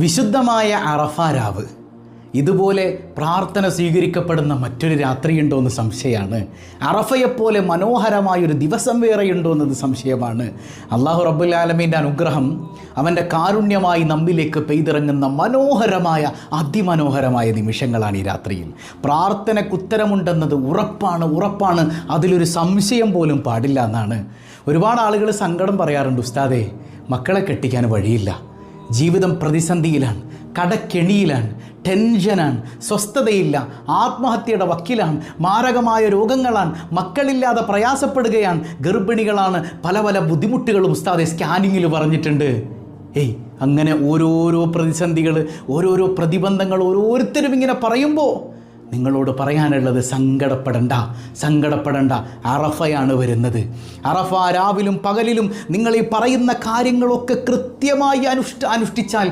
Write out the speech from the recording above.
വിശുദ്ധമായ അറഫ രാവ് ഇതുപോലെ പ്രാർത്ഥന സ്വീകരിക്കപ്പെടുന്ന മറ്റൊരു രാത്രിയുണ്ടോ എന്ന് സംശയമാണ്. അറഫയെപ്പോലെ മനോഹരമായൊരു ദിവസം വേറെയുണ്ടോ എന്നത് സംശയമാണ്. അള്ളാഹു റബ്ബുൽ ആലമീൻ്റെ അനുഗ്രഹം, അവൻ്റെ കാരുണ്യമായി നമ്മിലേക്ക് പെയ്തിറങ്ങുന്ന മനോഹരമായ അതിമനോഹരമായ നിമിഷങ്ങളാണ് ഈ രാത്രിയിൽ. പ്രാർത്ഥനയ്ക്ക് ഉത്തരമുണ്ടെന്നത് ഉറപ്പാണ്. അതിലൊരു സംശയം പോലും പാടില്ല എന്നാണ്. ഒരുപാട് ആളുകൾ സങ്കടം പറയാറുണ്ട്, ഉസ്താദേ മക്കളെ കെട്ടിക്കാൻ വഴിയില്ല, ജീവിതം പ്രതിസന്ധിയിലാണ്, കടക്കെണിയിലാണ്, ടെൻഷനാണ്, സ്വസ്ഥതയില്ല, ആത്മഹത്യയുടെ വക്കിലാണ്, മാരകമായ രോഗങ്ങളാണ്, മക്കളില്ലാതെ പ്രയാസപ്പെടുകയാണ്, ഗർഭിണികളാണ്, പല ബുദ്ധിമുട്ടുകളും ഉസ്താദെ സ്കാനിങ്ങിൽ പറഞ്ഞിട്ടുണ്ട്. അങ്ങനെ ഓരോരോ പ്രതിസന്ധികൾ, ഓരോരോ പ്രതിബന്ധങ്ങൾ ഓരോരുത്തരും ഇങ്ങനെ പറയുമ്പോൾ നിങ്ങളോട് പറയാനുള്ളത് സങ്കടപ്പെടണ്ട. അറഫയാണ് വരുന്നത്. അറഫ രാവിലും പകലിലും നിങ്ങൾ ഈ പറയുന്ന കാര്യങ്ങളൊക്കെ കൃത്യമായി അനുഷ്ഠിച്ചാൽ